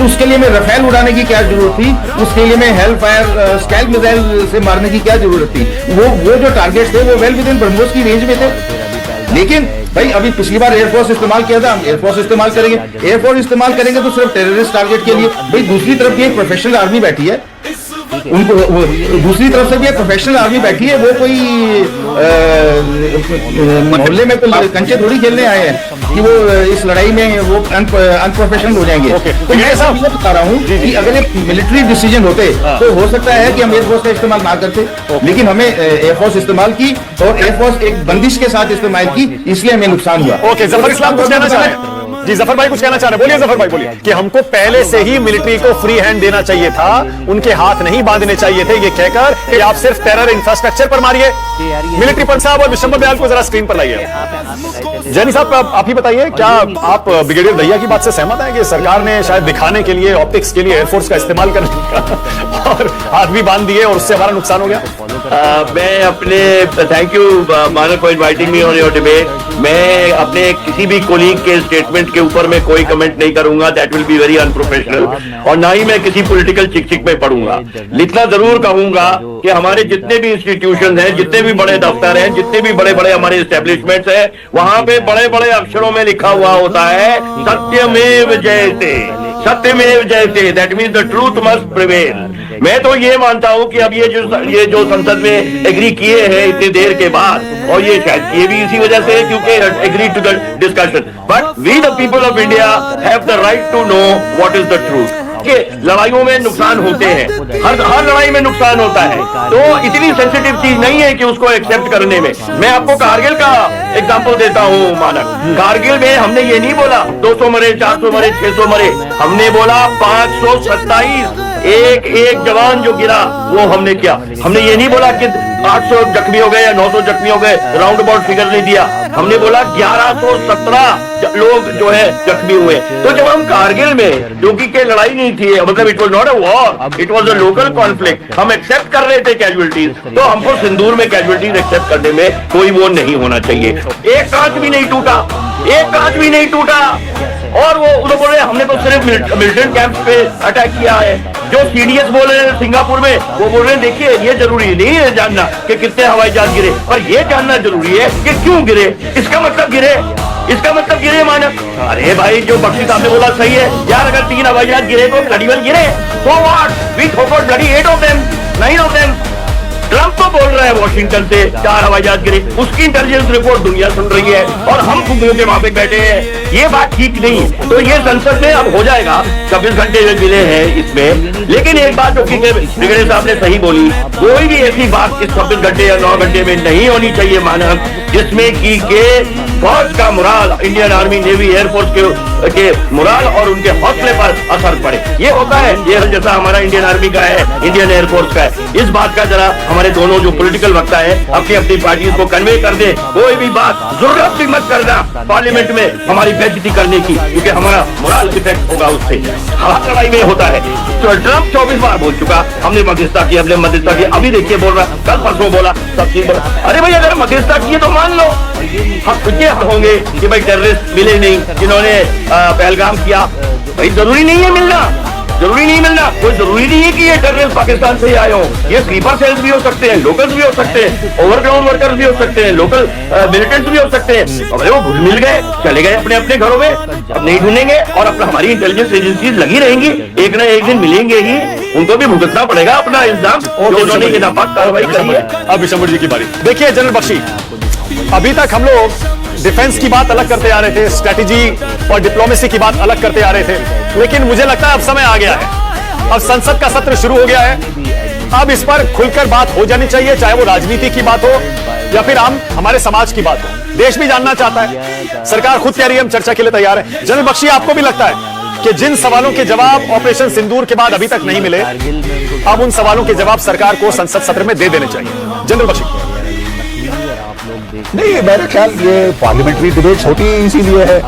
उसके लिए मैं रफेल उड़ाने की क्या जरूरत थी? उसके लिए मैं हेल फायर स्कैल्प मिसाइल से मारने की क्या जरूरत थी? वो जो टारगेट्स थे वो वेल विद इन ब्रह्मोस की रेंज में थे। लेकिन भाई अभी पिछली बार एयरफोर्स इस्तेमाल किया था, हम एयरफोर्स इस्तेमाल करेंगे। एयरफोर्स इस्तेमाल करेंगे तो सिर्फ टेररिस्ट टारगेट के लिए। भाई दूसरी तरफ भी एक प्रोफेशनल आर्मी बैठी है, उनको दूसरी तरफ से भी एक प्रोफेशनल आर्मी बैठी है, वो कोई मोहल्ले में कोई कंचे थोड़ी खेलने आए हैं कि वो इस लड़ाई में वो अनप्रोफेशनल हो जाएंगे। तो मैं ऐसा बता रहा हूँ कि अगर एक मिलिट्री डिसीजन होते तो हो सकता है कि हम एयरफोर्स का इस्तेमाल ना करते, लेकिन हमें एयरफोर्स इस्तेमाल की और एयरफोर्स एक बंदिश के साथ इस्तेमाल की, इसलिए हमें नुकसान हुआ। ओके, जफर इस्लाम कुछ कहना चाह रहे हैं? जी जफर भाई कुछ कहना चाह रहे हैं, बोलिए जफर भाई बोलिए। कि हमको पहले से ही मिलिट्री को फ्री हैंड देना चाहिए था, उनके हाथ नहीं बांधने चाहिए थे ये कहकर कि आप सिर्फ टेरर इंफ्रास्ट्रक्चर पर मारिए। मिलिट्री पंत साहब और विशंबर दयाल को जरा स्क्रीन पर लाइए। जैनी साहब आप ही बताइए, क्या आप ब्रिगेडियर दहिया की बात से सहमत हैं कि सरकार ने शायद दिखाने के लिए, ऑप्टिक्स के लिए एयरफोर्स का इस्तेमाल करने का और हाथ भी बांध दिए और उससे हमारा नुकसान हो गया? मैं अपने thank you Manav for inviting me on your debate. मैं अपने किसी भी कोलीग के स्टेटमेंट के ऊपर मैं कोई कमेंट नहीं करूंगा, that will be very unprofessional, और ना ही मैं किसी पॉलिटिकल चिक में पढ़ूंगा। इतना जरूर कहूंगा कि हमारे जितने भी इंस्टीट्यूशन हैं, जितने भी बड़े दफ्तर हैं, जितने भी बड़े बड़े हमारे एस्टेब्लिशमेंट्स हैं, वहां पे बड़े बड़े अक्षरों में लिखा हुआ होता है सत्यमेव जयते, सत्यमेव जयते, that means the truth must prevail. मैं तो ये मानता हूं कि अब ये जो संसद में एग्री किए हैं इतनी देर के बाद, और ये शायद किए भी इसी वजह से क्योंकि agree to the discussion, but we the people of India have the right to know what is the truth. के लड़ाइयों में नुकसान होते हैं, हर लड़ाई में नुकसान होता है, तो इतनी सेंसिटिव चीज नहीं है कि उसको एक्सेप्ट करने में। मैं आपको कारगिल का एग्जांपल देता हूँ मानक। कारगिल में हमने ये नहीं बोला 200 मरे, 400 मरे, 600 मरे, हमने बोला 527 एक जवान जो गिरा वो हमने किया। हमने ये नहीं बोला कि 800 जख्मी हो गए या 900 जख्मी हो गए, राउंड अबाउट फिगर नहीं दिया। हमने बोला 1117 लोग जो है जख्मी हुए। तो जब हम कारगिल में, क्योंकि के लड़ाई नहीं थी, मतलब it was not a war, it was a local conflict, हम एक्सेप्ट कर रहे थे कैजुअलिटीज, तो हमको सिंदूर में कैजुअलिटीज एक्सेप्ट करने में कोई वो नहीं होना चाहिए। एक कांच भी नहीं टूटा, एक कांच भी नहीं टूटा। और वो बोल रहे हमने तो सिर्फ मिलिटेंट कैंप पे अटैक किया है। जो सीडीएस बोल रहे हैं सिंगापुर में, वो बोल रहे हैं देखिए ये जरूरी नहीं है जानना कि कितने हवाई जहाज गिरे, पर ये जानना जरूरी है कि क्यों गिरे। इसका मतलब गिरे, इसका मतलब गिरे मानक। अरे भाई जो बख्शी साहब ने बोला सही है यार, अगर 3 हवाई जहाज गिरे तो ब्लडी वन गिरे, so what? We thought bloody 8 of them, 9 of them। Trump तो बोल रहा है वॉशिंगटन से 4 हवाई जहाज गिरे, उसकी इंटेलिजेंस रिपोर्ट दुनिया सुन रही है और हम घूमों के वहां पे बैठे हैं। ये बात ठीक नहीं है। तो ये संसद में अब हो जाएगा, 24 घंटे मिले हैं इसमें। लेकिन एक बात जो ब्रिगेडियर साहब ने सही बोली, कोई भी ऐसी बात इस 24 घंटे या 9 घंटे में नहीं होनी चाहिए मानव, जिसमें की के फौज का mural, Indian army, navy, air force के मुराल और उनके हौसले पर असर पड़े। ये होता है, ये जैसा हमारा इंडियन आर्मी का है, इंडियन एयरफोर्स का है। इस बात का जरा हमारे दोनों जो पॉलिटिकल वक्ता है अपनी अपनी पार्टी को कन्वे कर दे। कोई भी बात जरूरत भी मत करना पार्लियामेंट में हमारी बेइज्जती करने की, क्योंकि हमारा मोरल इफेक्ट होगा उससे। हर लड़ाई में होता है। तो ट्रंप 24 बार बोल चुका, हमने मध्यस्थता की, हमने मध्यस्थता की, अभी देखिए बोल रहा, कल परसों बोला, सब चीज बोला। अरे भाई अगर मध्यस्थता की तो मान लो, हम कुछ होंगे कि भाई टेररिस्ट मिले नहीं जिन्होंने पहलगाम किया। भाई जरूरी नहीं है मिलना, जरूरी नहीं मिलना, कोई जरूरी नहीं है कि ये टेररिस्ट पाकिस्तान से ही आए हो। ये स्लीपर सेल्स भी हो सकते हैं, लोकल्स भी हो सकते हैं, ओवरग्राउंड वर्कर्स भी हो सकते हैं, लोकल मिलिटेंट्स भी हो सकते हैं। अरे वो मिल गए, चले गए अपने अपने घरों में, अब नहीं ढूंढेंगे और अपना हमारी इंटेलिजेंस एजेंसीज लगी रहेंगी, एक ना एक दिन मिलेंगे ही, उनको भी भुगतना पड़ेगा अपना इल्जाम जो उन्होंने ये नापाक कार्रवाई करी है। अब विशंबर जी की बारी। देखिए जनरल बख्शी, अभी तक हम लोग डिफेंस की बात अलग करते आ रहे थे, स्ट्रेटेजी और डिप्लोमेसी की बात अलग करते आ रहे थे, लेकिन मुझे लगता है अब समय आ गया है। अब संसद का सत्र शुरू हो गया है, अब इस पर खुलकर बात हो जानी चाहिए, चाहे वो राजनीति की बात हो या फिर हमारे समाज की बात हो। देश भी जानना चाहता है, सरकार खुद कह रही है हम चर्चा के लिए तैयार है। जनरल बख्शी, आपको भी लगता है कि जिन सवालों के जवाब ऑपरेशन सिंदूर के बाद अभी तक नहीं मिले, अब उन सवालों के जवाब सरकार को संसद सत्र में दे देने चाहिए? जनरल बख्शी। नहीं, मेरा ख्याल ये पार्लियामेंट्री डिबेट्स होती इसीलिए है,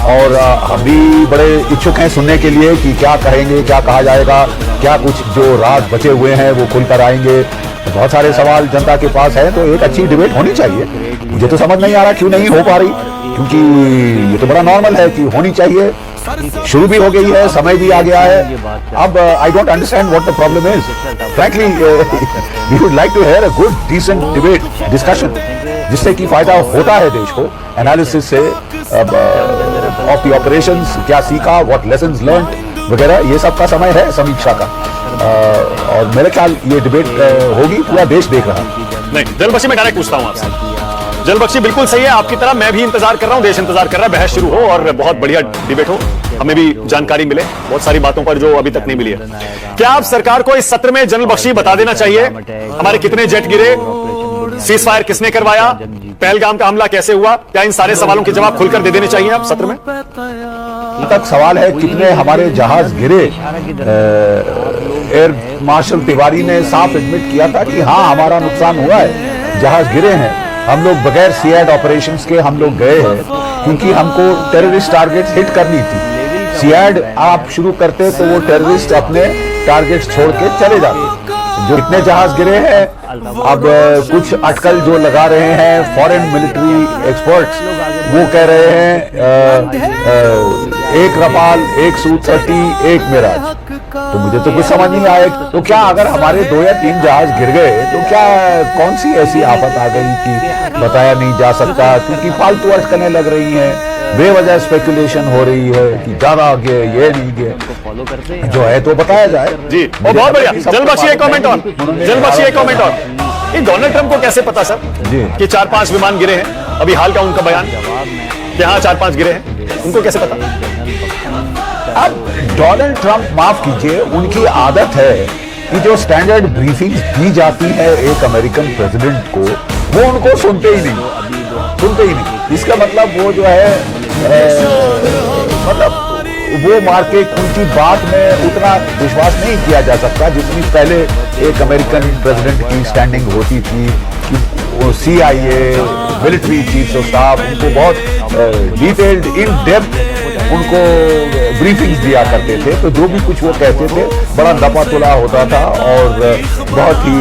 और हम भी बड़े इच्छुक हैं सुनने के लिए कि क्या कहेंगे, क्या कहा जाएगा, क्या कुछ जो राज बचे हुए हैं वो खुलकर आएंगे। बहुत सारे सवाल जनता के पास है, तो एक अच्छी डिबेट होनी चाहिए। मुझे तो समझ नहीं आ रहा क्यों नहीं हो पा रही, क्योंकि ये तो बड़ा नॉर्मल है कि होनी चाहिए। शुरू भी हो गई है, समय भी आ गया है। अब I don't understand what the problem is. Frankly we would like to hear a good decent debate, discussion, जिससे कि फायदा होता है देश को, एनालिसिस से ऑफ द ऑपरेशंस, क्या सीखा, व्हाट लेसन्स लर्न्ड वगैरह, ये सब का समय है समीक्षा का। और मेरे ख्याल ये डिबेट होगी, पूरा देश देख रहा है। नहीं, जनरल बख्शी मैं डायरेक्ट पूछता हूं आपसे। जनरल बख्शी, बिल्कुल सही है, आपकी तरह मैं भी इंतजार कर रहा हूं, देश इंतजार कर रहा है, बहस शुरू हो और बहुत बढ़िया डिबेट हो, हमें भी जानकारी मिले बहुत सारी बातों पर जो अभी तक नहीं मिली है। क्या आप सरकार को इस सत्र में जनरल बख्शी बता देना चाहिए हमारे कितने जेट गिरे, सीज फायर किसने करवाया, पहलगाम का हमला कैसे हुआ? क्या इन सारे सवालों के जवाब खुलकर दे देने चाहिए आप सत्र में? तक सवाल है कितने हमारे जहाज गिरे। एयर मार्शल तिवारी ने साफ एडमिट किया था कि हाँ हमारा नुकसान हुआ है, जहाज गिरे हैं। हम लोग बगैर सीएड ऑपरेशंस के हम लोग गए हैं, क्योंकि हमको टेररिस्ट टारगेट्स हिट करनी थी। सीएड आप शुरू करते तो वो टेररिस्ट अपने टारगेट्स छोड़ के चले जाते। जो इतने जहाज गिरे हैं, अब कुछ अटकल जो लगा रहे हैं फॉरेन मिलिट्री एक्सपर्ट्स, वो कह रहे हैं एक रफाल, एक Su-30, एक मिराज। तो मुझे तो कुछ समझ नहीं आया। तो क्या अगर हमारे 2 या 3 जहाज गिर गए तो क्या कौन सी ऐसी आफत आ गई कि बताया नहीं जा सकता? क्योंकि फालतू अटकलें लग रही हैं, बेवजह स्पेकुलेशन हो रही है कि ज्यादा गए, ये नहीं गए, जो है तो बताया जाए। जी, और बहुत बढ़िया। जनरल बख्शी एक कमेंट और, जनरल बख्शी एक कमेंट और, ये डोनाल्ड ट्रंप को कैसे पता सर कि 4-5 विमान गिरे हैं? अभी हाल का उनका बयान कि हाँ 4-5 गिरे हैं, उनको कैसे पता? अब डोनाल्ड ट्रंप, माफ कीजिए, उनकी आदत है कि जो स्टैंडर्ड ब्रीफिंग दी जाती है एक अमेरिकन प्रेसिडेंट को, वो उनको सुनते ही नहीं। इसका मतलब वो जो है मतलब वो मार के उनकी बात में उतना विश्वास नहीं किया जा सकता जितनी पहले एक अमेरिकन प्रेसिडेंट की स्टैंडिंग होती थी कि वो CIA, military chief of staff उनको बहुत डिटेल्ड, इन डेप्थ उनको ब्रीफिंग्स दिया करते थे। तो जो भी कुछ वो कहते थे बड़ा दपातुला होता था और बहुत ही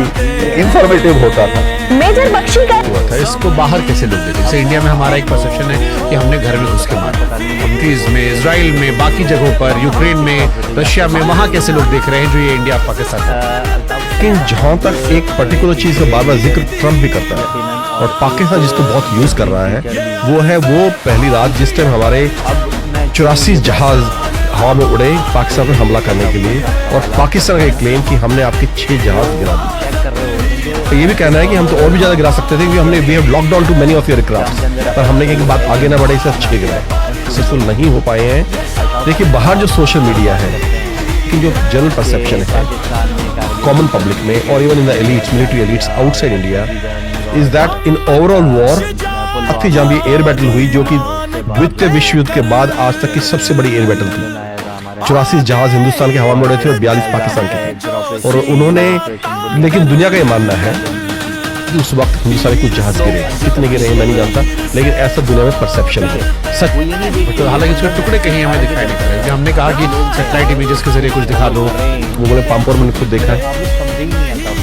इंफॉर्मेटिव होता था। मेजर बख्शी का हुआ था, इसको बाहर कैसे लोग देखे? जैसे इंडिया में हमारा एक परसेप्शन है कि हमने घर में घुस के मारा, कंट्रीज में, इजराइल में, बाकी जगहों पर, यूक्रेन में, रशिया में, वहाँ कैसे लोग देख रहे हैं जो ये इंडिया पाकिस्तान। लेकिन जहाँ तक एक पर्टिकुलर चीज का बार बार जिक्र ट्रंप भी करता है और पाकिस्तान जिसको बहुत यूज कर रहा है वो पहली रात जिस टाइम हमारे 84 जहाज हवा में उड़े पाकिस्तान पर हमला करने के लिए, और पाकिस्तान का एक क्लेम कि हमने आपके 6 जहाज गिरा दिए। तो ये भी कहना है कि हम तो और भी ज्यादा गिरा सकते थे क्योंकि हमने we have lockdown too many of your aircraft, पर हमने कहा कि बात आगे ना बढ़े, इसे 6 गिराए, सक्सेसफुल नहीं हो पाए हैं। देखिए बाहर जो सोशल मीडिया है कि जो जनरल परसेप्शन है कॉमन पब्लिक में और even in the elites, military elites outside India, is that in overall war अति जांबी एयर बैटल हुई जो कि द्वितीय विश्व युद्ध के बाद आज तक की सबसे बड़ी एयर बैटल थी। 84 जहाज हिंदुस्तान के हवा में उड़े थे और 42 पाकिस्तान के थे, और उन्होंने, लेकिन दुनिया का ये मानना है कि उस वक्त हिंदुस्तान के कुछ जहाज गिरे, कितने गिरे मैं नहीं जानता, लेकिन ऐसा दुनिया में परसेप्शन है सच। तो हालांकि इसके टुकड़े कहीं हमें दिखाई नहीं दे रहे। हमने कहा कि सैटेलाइट इमेजेस के जरिए कुछ दिखा दो, वो बोले पामपोर में खुद देखा है,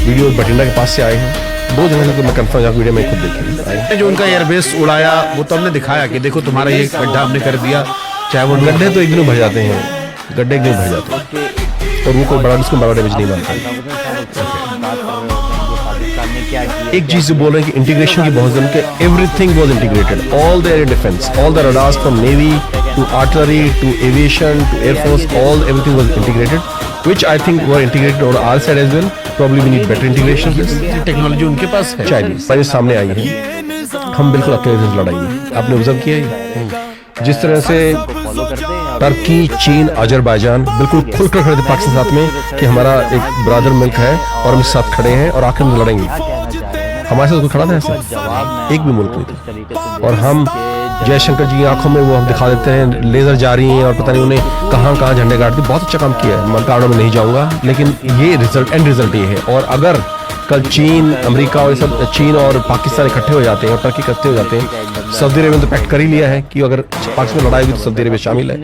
वीडियो बठिंडा के पास से आए हैं, 2 जगह से मैं कंफर्म वीडियो में खुद देखी। जो उनका एयरबेस उड़ाया वो तो हमने दिखाया कि देखो तुम्हारा ये गड्ढा हमने कर दिया, चाहे वो गड्ढे तो एक दिन भर जाते हैं, गड्ढे एक दिन भर जाते हैं और वो कोई बड़ा उसको बड़ा डैमेज नहीं बनता। एक चीज जो बोल रहे हैं कि इंटीग्रेशन की बहुत जरूरत है, everything was integrated, all the air defence, all the radars from navy to artillery to aviation to air force, all everything was integrated, which I think were integrated on our side as well. Probably we need better integration. Technology उनके पास है, चाहिए मेरे सामने आई है, हम बिल्कुल अकेले से लड़ाई है। आपने ऑब्जर्व किया है जिस तरह से टर्की, चीन, अजरबैजान बिल्कुल खुलकर खड़े थे पाकिस्तान के साथ में कि हमारा एक ब्रदर मुल्क है और हम इस साथ खड़े हैं और आखिर में लड़ेंगे। हमारे साथ कोई खड़ा था ऐसे? एक भी मुल्क नहीं था। और हम जयशंकर जी की आंखों में वो हम दिखा देते हैं लेजर जा रही हैं और पता नहीं उन्हें कहाँ कहाँ झंडे गाड़ दिए, बहुत अच्छा काम किया है, मैं कारणों में नहीं जाऊंगा, लेकिन ये रिजल्ट एंड रिजल्ट ये है। और अगर कल चीन, अमेरिका और सब, चीन और पाकिस्तान इकट्ठे हो जाते हैं और टर्की इकट्ठे हो जाते हैं, सऊदी अरेबिया ने तो पैक्ट कर ही लिया है कि अगर पाकिस्तान में लड़ाई हुई तो सऊदी अरेबिया शामिल है,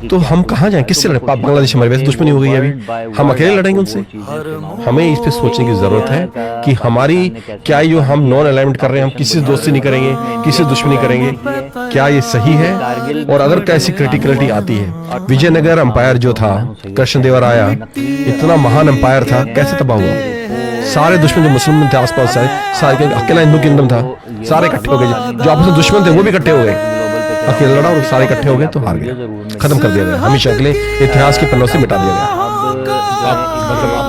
तो हम कहाँ जाएं, किससे लड़े? बांग्लादेश हमारे वैसे दुश्मनी हो गई है, अभी हम अकेले लड़ेंगे उनसे? हमें इस पे सोचने की जरूरत है कि हमारी क्या जो हम नॉन अलाइनमेंट कर रहे हैं, हम किसी से दोस्ती नहीं करेंगे, किसी से दुश्मनी करेंगे, क्या ये सही है? और अगर कैसी क्रिटिकलिटी आती है, विजयनगर अंपायर जो था, कृष्णदेवराया इतना महान अंपायर था, कैसे तबाह हुआ? सारे दुश्मन जो मुसलमान थे आसपास सारे, अकेला हिंदू किंगडम था, सारे इकट्ठे हो गए, जो आपस में दुश्मन थे वो भी इकट्ठे हो गए, अकेले लड़ा और सारे इकट्ठे हो गए तो हार गया, खत्म कर दिया गया, हमेशा अगले इतिहास के पन्नों से मिटा दिया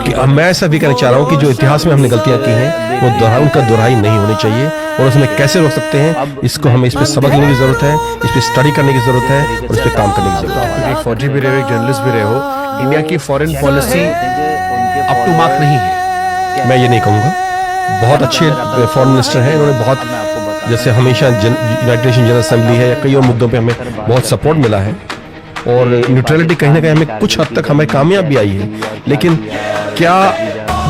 गया। मैं ऐसा भी कहना चाह रहा हूँ कि जो इतिहास में हमने गलतियां की हैं वो उनका दोहराई नहीं होनी चाहिए, और उसमें कैसे रोक सकते हैं, इसको हमें इस पे सबक लेने की जरूरत है, इस पे स्टडी करने की जरूरत है और इस पे काम करने की जरूरत है। एक फौजी भी रहे हो, एक जर्नलिस्ट भी रहे हो, इंडिया की foreign policy up to mark नहीं है। मैं ये नहीं कहूँगा, बहुत अच्छे फॉरेन मिनिस्टर हैं, इन्होंने बहुत, जैसे हमेशा यूनाइटेड नेशन जनरल असेंबली है या कई और मुद्दों पे हमें बहुत सपोर्ट मिला है, और न्यूट्रलिटी कहीं ना कहीं हमें कुछ हद तक हमें कामयाब भी आई है। लेकिन क्या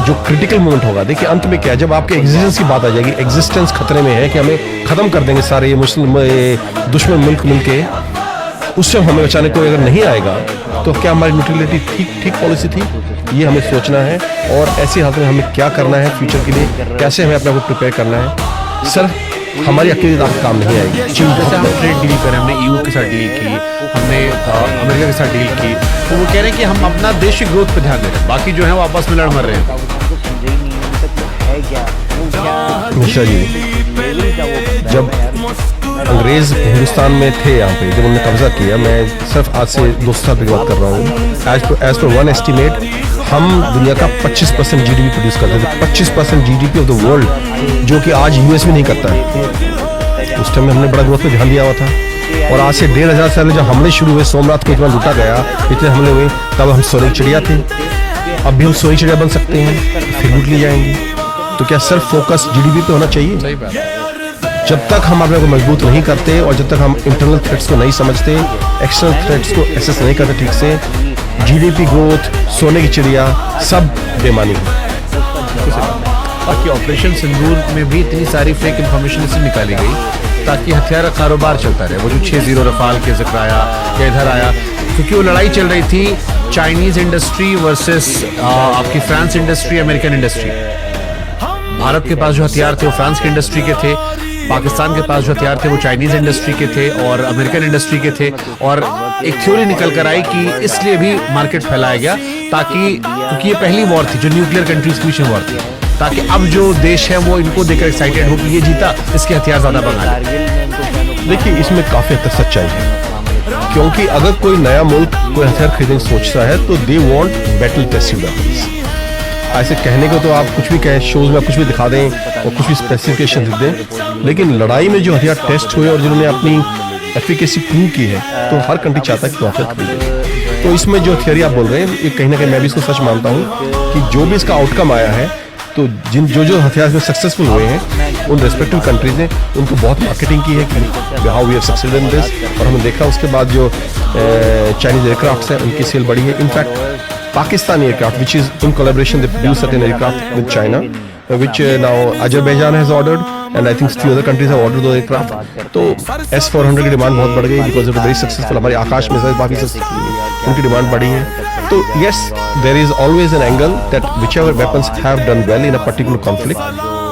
जो क्रिटिकल मोमेंट होगा, देखिए अंत में क्या है, जब आपके एग्जिस्टेंस की बात आ जाएगी, एग्जिस्टेंस खतरे में है कि हमें खत्म कर देंगे सारे ये मुस्लिम दुश्मन मुल्क मिलके, उससे हमें बचाने को अगर नहीं आएगा तो क्या हमारी न्यूट्रलिटी ठीक पॉलिसी थी? ये हमें सोचना है, और ऐसी हालत में हमें क्या करना है फ्यूचर के लिए, कैसे हमें अपने को प्रिपेयर करना है। सर हमारी अकेली ताकत काम नहीं आएगी। जैसे हम ट्रेड डील करें, हमने EU के साथ डील की, हमने अमेरिका के साथ डील की, तो वो कह रहे हैं कि हम अपना देश की ग्रोथ पे ध्यान दे रहे हैं, बाकी जो है वो आपस में लड़ मर रहे हैं। मिश्रा जी, जब अंग्रेज हिंदुस्तान में थे, यहाँ पे जब उन्होंने कब्जा किया, मैं सिर्फ आज से 2 साल की बात कर रहा हूँ, एज पर वन एस्टिमेट हम दुनिया का 25% GDP प्रोड्यूस करते थे, 25% GDP ऑफ द वर्ल्ड, जो कि आज US में नहीं करता है। उस टाइम में हमने बड़ा ग्रोथ पे ध्यान दिया हुआ था, और आज से 1500 साल जब हमले शुरू हुए, सोमनाथ को इतना लूटा गया, इतने हमले हुए, तब हम सोने की चिड़िया थे। अब भी हम सोने की चिड़िया बन सकते हैं, फिर लूट लिए जाएंगे। तो क्या सिर्फ फोकस जीडीपी पे होना चाहिए? सही बात है। जब तक हम अपने को मजबूत नहीं करते और जब तक हम इंटरनल थ्रेट्स को नहीं समझते, एक्सटर्नल थ्रेट्स को एसेस नहीं करते ठीक से, जीडीपी ग्रोथ, सोने की चिड़िया सब बेमानी है। बाकी ऑपरेशन सिंदूर में भी इतनी सारी फेक इंफॉर्मेशन इससे निकाली गई ताकि हथियार का कारोबार चलता रहे। वो जो 6-0 रफाल के जिक्र आया या इधर आया, क्योंकि वो लड़ाई चल रही थी चाइनीज इंडस्ट्री वर्सेस आपकी France industry, American industry. Bharat के पास जो हथियार थे वो फ्रांस की इंडस्ट्री के थे, पाकिस्तान के पास जो हथियार थे वो चाइनीज इंडस्ट्री के थे और अमेरिकन इंडस्ट्री के थे। और एक थ्योरी निकल कर आई कि इसलिए भी मार्केट फैलाया गया ताकि, क्योंकि ये पहली वॉर थी जो न्यूक्लियर कंट्रीज के बीच में वॉर थी, ताकि अब जो देश है वो इनको देखकर एक्साइटेड हो कि ये जीता, इसके हथियार ज्यादा मंगा ले। देखिए, इसमें काफी हद तक सच्चाई है, क्योंकि अगर कोई नया मुल्क कोई हथियार खरीदने की सोचता है तो they want battle tested weapons. ऐसे कहने को तो आप कुछ भी कहें, शोज में कुछ भी दिखा दें और कुछ भी स्पेसिफिकेशन लिख दें, लेकिन लड़ाई में जो हथियार टेस्ट हुए और जिन्होंने अपनी एफिकेसी प्रूव की है, तो हर कंट्री चाहता है कि वो हथियार खरीदे। तो इसमें जो थियरी आप बोल रहे हैं, ये कहीं ना कहीं मैं भी इसको सच मानता हूँ कि जो भी इसका आउटकम आया है, तो जो हथियार में सक्सेसफुल हुए हैं उन रेस्पेक्टिव कंट्रीज ने उनको बहुत मार्केटिंग की है कि how we have successful in this, और हमने देखा उसके बाद जो चाइनीज एयरक्राफ्ट हैं उनकी सेल बढ़ी है। In fact Pakistani aircraft which is in collaboration they produce certain aircraft with China which now Azerbaijan has ordered and I think few other countries have ordered those aircraft। तो S-400 की demand बहुत बढ़ गई because it was very successful। हमारे आकाश missile काफी successful, उनकी demand बढ़ी है। तो yes, there is always an angle that whichever weapons have done well in a particular conflict,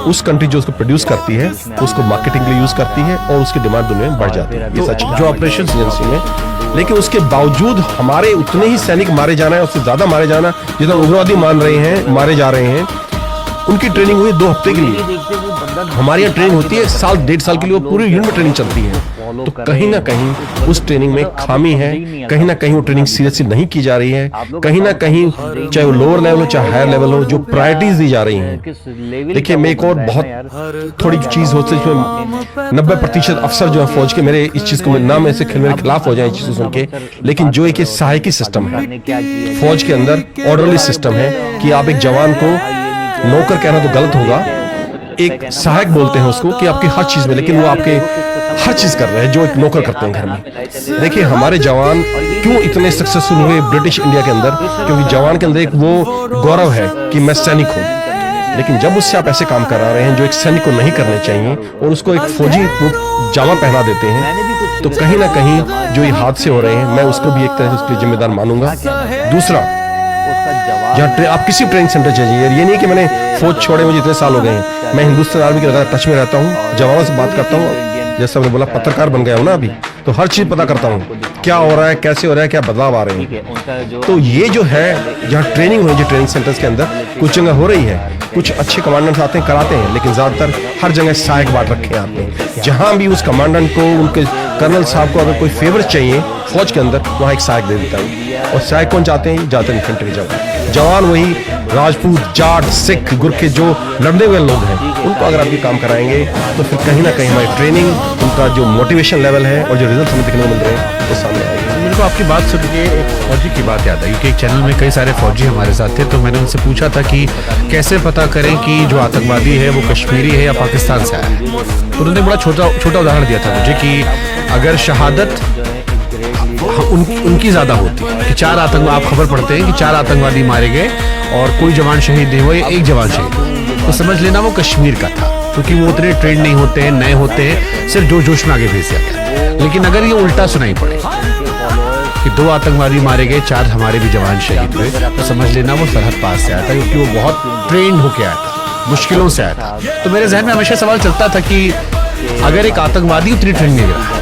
उस कंट्री जो उसको प्रोड्यूस करती है उसको मार्केटिंग के लिए यूज करती है और उसकी डिमांड दुनिया में बढ़ जाती है। ये सच है जो ऑपरेशन एजेंसी में। लेकिन उसके बावजूद हमारे उतने ही सैनिक मारे जाना है, उससे ज्यादा मारे जाना, जितना उग्रवादी मान रहे हैं मारे जा रहे हैं। उनकी ट्रेनिंग हुई 2 हफ्ते के लिए, हमारी यहाँ ट्रेनिंग होती है 1-1.5 साल के लिए, वो पूरी यूनिट में ट्रेनिंग चलती है। तो कहीं ना कहीं उस ट्रेनिंग में खामी है, कहीं ना कहीं वो ट्रेनिंग सीरियसली नहीं की जा रही है, कहीं ना कहीं चाहे वो लोअर लेवल हो चाहे हायर लेवल हो, जो प्रायोरिटीज दी जा रही हैं। देखिए, मैं एक और बहुत थोड़ी चीज होती है, 90% अफसर जो है फौज के, मेरे इस चीज को ना मैं से मेरे खिलाफ हो जाए इस चीज को सुन के, लेकिन जो एक सहायकी सिस्टम है फौज के अंदर, ऑर्डरली सिस्टम है कि आप एक जवान को नौकर कहना तो गलत होगा, एक सहायक बोलते हैं उसको कि आपकी हर चीज में, लेकिन वो आपके हर चीज कर रहे हैं जो एक नौकर करते हैं घर में। देखिए, हमारे जवान क्यों इतने सक्सेसफुल हुए ब्रिटिश इंडिया के अंदर, क्योंकि जवान के अंदर एक वो गौरव है कि मैं सैनिक हूँ। लेकिन जब उससे आप ऐसे काम करा रहे हैं जो एक सैनिक को नहीं करने चाहिए और उसको एक फौजी जामा पहना देते हैं, तो कहीं ना कहीं जो ये हादसे हो रहे हैं, मैं उसको भी एक तरह से उसके जिम्मेदार मानूंगा। दूसरा, जहाँ आप किसी ट्रेनिंग सेंटर जाइए, ये नहीं कि मैंने फौज छोड़े मुझे इतने साल हो गए हैं, मैं हिंदुस्तान आर्मी के लगातार टच में रहता हूँ, जवानों से बात करता हूँ, जैसा मैंने बोला पत्रकार बन गया हूँ ना अभी, तो हर चीज पता करता हूँ क्या हो रहा है, कैसे हो रहा है, क्या बदलाव आ रहे हैं। तो ये जो है जहाँ ट्रेनिंग हो रही है ट्रेनिंग सेंटर्स के अंदर, कुछ जगह हो रही है, कुछ अच्छे कमांडेंट्स आते हैं कराते हैं, लेकिन ज्यादातर हर जगह सहायक बांट रखे हैं आपने। जहां भी उस कमांडेंट को, उनके कर्नल साहब को अगर कोई फेवर चाहिए फौज के अंदर, वहां एक सहायक दे देता है। और सहायक कौन चाहते हैं? जाते हैं इन्फेंट्री जवान, वही राजपूत, जाट, सिख, गुरखे जो लड़ने हुए लोग हैं, उनको अगर आप ये काम कराएंगे तो फिर कहीं ना कहीं हमारी ट्रेनिंग, उनका जो मोटिवेशन लेवल है और जो रिजल्ट हमें देखने को मिल रहे हैं वो सामने आएगा। मेरे को आपकी बात सुन के एक फौजी की बात याद आई, क्योंकि एक चैनल में कई सारे फौजी हमारे साथ थे, तो मैंने उनसे पूछा था कि कैसे पता करें कि जो आतंकवादी है वो कश्मीरी है या पाकिस्तान से आया है। तो उन्होंने बड़ा छोटा उदाहरण दिया था मुझे कि अगर शहादत उनकी ज्यादा होती है कि 4 आतंकवादी, आप खबर पढ़ते हैं कि 4 आतंकवादी मारे गए और कोई जवान शहीद नहीं हुआ, एक जवान शहीद, तो समझ लेना वो कश्मीर का था, क्योंकि वो उतने ट्रेंड नहीं होते हैं, नए होते हैं, सिर्फ जोश में आगे भेज जाते हैं। लेकिन अगर ये उल्टा सुनाई पड़े कि 2 आतंकवादी मारे गए, 4 हमारे भी जवान शहीद हुए, तो समझ लेना वो सरहद पास से आया था, क्योंकि वो बहुत ट्रेंड होके आया था, मुश्किलों से आया था। तो मेरे जहन में हमेशा सवाल चलता था कि अगर एक आतंकवादी उतनी ट्रेनिंग ले रहा है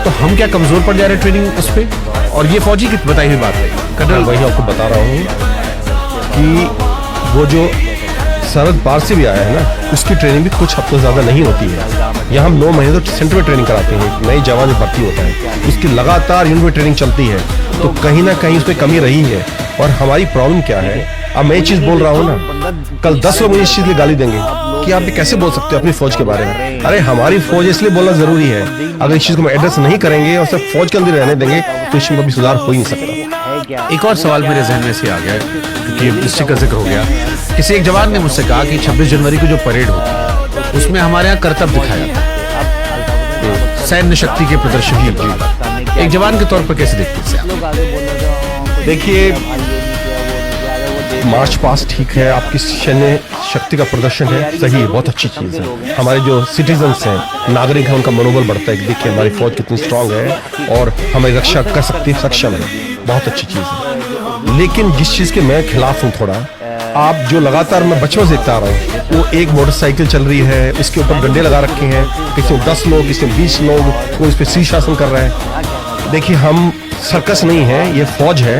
तो हम क्या कमजोर पड़ जा रहे हैं ट्रेनिंग उस पर? और ये फौजी की बताई हुई बात है कर्नल, वही आपको बता रहा हूँ कि वो जो सरहद पार से भी आया है ना, उसकी ट्रेनिंग भी कुछ हफ्तों ज्यादा नहीं होती है। यहाँ हम 9 महीने तो सेंटर में ट्रेनिंग कराते हैं, नए जवान जो भर्ती होता है उसकी लगातार यूनिट में ट्रेनिंग चलती है, तो कहीं ना कहीं उसमें कमी रही है। और हमारी प्रॉब्लम क्या है, अब मैं ये चीज बोल रहा हूँ ना, कल 10 लोग मुझे इस चीज की गाली देंगे कि आप ये कैसे बोल सकते हो अपनी फौज के बारे में। अरे हमारी फौज इसलिए बोलना जरूरी है, अगर इस चीज को हम एड्रेस नहीं करेंगे और सिर्फ फौज के अंदर रहने देंगे तो इसमें कभी सुधार हो ही नहीं सकता। एक और सवाल मेरे जहन में से आ गया क्योंकि इसी का जिक्र हो गया। किसी एक जवान ने मुझसे कहा कि 26 जनवरी को जो परेड होती है उसमें हमारे यहाँ कर्तव्य दिखाया जाता है, सैन्य शक्ति के प्रदर्शन की। एक जवान के तौर पर कैसे देखते हैं? देखिए, मार्च पास्ट ठीक है, आपकी सैन्य शक्ति का प्रदर्शन है, सही है, बहुत अच्छी चीज़ है। हमारे जो सिटीजन्स हैं, नागरिक हैं, उनका मनोबल बढ़ता है कि देखिए हमारी फौज कितनी स्ट्रांग है और हमारी रक्षा कर सकती है, सक्षम है, बहुत अच्छी चीज़ है। लेकिन जिस चीज़ के मैं खिलाफ हूँ थोड़ा, आप जो लगातार मैं बचपन से देखता आ रहा हूँ, वो एक मोटरसाइकिल चल रही है, उसके ऊपर डंडे लगा रखे हैं, किसी में 10 लोग, किसी में 20 लोग, कोई इस पर शीर्षासन कर रहा है। देखिए, हम सर्कस नहीं है, ये फौज है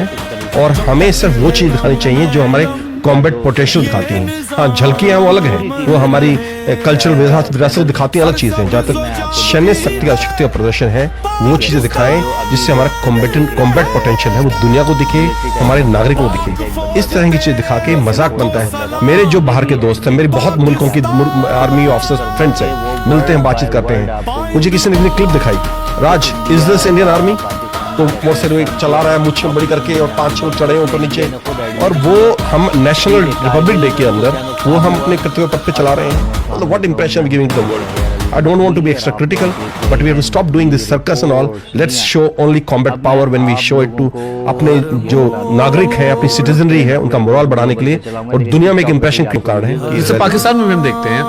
और हमें सिर्फ वो चीज दिखानी चाहिए जो हमारे कॉम्बैट पोटेंशियल दिखाती हैं। हाँ, झलकियां वो अलग हैं, वो हमारी कल्चरल विरासत दिखाती हैं, अलग चीज़ हैं। जहाँ तक सैन्य शक्ति का प्रदर्शन है, वो चीज़ें दिखाएं जिससे हमारा कॉम्बैट पोटेंशियल है वो दुनिया को दिखे, हमारे नागरिकों को दिखे। इस तरह की चीज़ दिखा के मजाक बनता है। मेरे जो बाहर के दोस्त हैं, मेरी बहुत मुल्कों की आर्मी ऑफिसर्स फ्रेंड्स हैं, मिलते हैं, बातचीत करते हैं। मुझे किसी ने अपनी क्लिप दिखाई, राज इज दिस इंडियन आर्मी, तो वो सिर्फ एक चला रहा है मुझ बड़ी करके और 5-6 लोग चढ़े ऊपर नीचे, और वो हम नेशनल रिपब्लिक डे के अंदर वो हम अपने कर्तव्य पथ पे चला रहे हैं। What impression we giving to the world? I don't want to be extra critical, but we have to stop doing this circus and all. Let's show only combat power when we show it to अपने जो नागरिक हैं, अपनी citizenry है, उनका moral बढ़ाने के लिए और दुनिया में एक इंप्रेशन का कार्ड है। इससे पाकिस्तान में भी हम देखते हैं,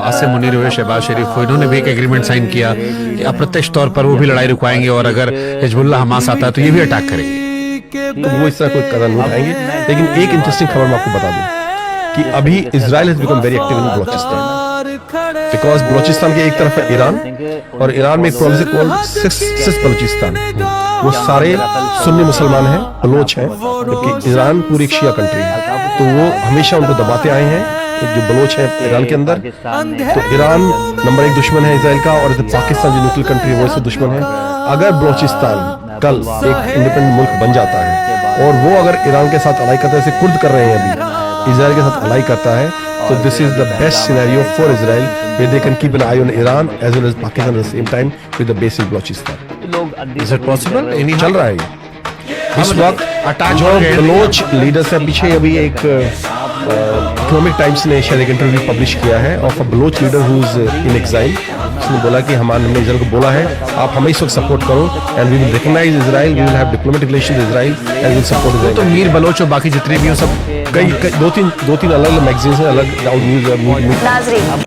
आसिम मुनीर हुए, शहबाज शरीफ हुए, इन्होंने भी एक एग्रीमेंट साइन किया कि अप्रत्यक्ष तौर पर वो भी लड़ाई रुकवाएंगे और अगर हिजबुल्लाह हमास आता है तो ये भी अटैक करेंगे। तो वो इस तरह कोई कदम नहीं उठाएंगे। लेकिन एक इंटरेस्टिंग खबर मैं आपको बता दूं कि अभी Israel has become very active in Balochistan, because Balochistan के एक तरफ है ईरान और ईरान में एक प्रोविंस है सिस्ट बलोचिस्तान, वो सारे सुन्नी मुसलमान हैं, बलोच हैं, जबकि ईरान पूरी एक शिया कंट्री है। तो वो हमेशा उनको दबाते आए हैं जो बलोच है ईरान के अंदर। तो ईरान नंबर 1 दुश्मन है इसराइल का, और पाकिस्तान जो न्यूट्रल कंट्री है वो इससे दुश्मन है। अगर बलोचिस्तान कल एक इंडिपेंडेंट मुल्क बन जाता है और वो अगर ईरान के साथ अलाई करता है, जैसे कुर्द कर रहे हैं अभी, इजराइल के साथ अलाई करता है, तो this is the best scenario for Israel where they can keep an eye on Iran as well as Pakistan at the same time with the base in Balochistan. Is it possible? चल रहा है इस वक्त। जो बलोच लीडर्स है, पीछे अभी एक इकोनॉमिक टाइम्स ने शायद एक इंटरव्यू पब्लिश किया है of a Baloch leader who is in exile. उसने बोला कि हमने इजराइल को बोला है आप हमें इस वक्त सपोर्ट करो and we will recognise Israel, we will have diplomatic relations with Israel and will support Israel. तो मीर बलोच और बाकी जितने भी हो सब कई 2-3 अलग-अलग मैगजीन्स हैं, अलग न्यूज़।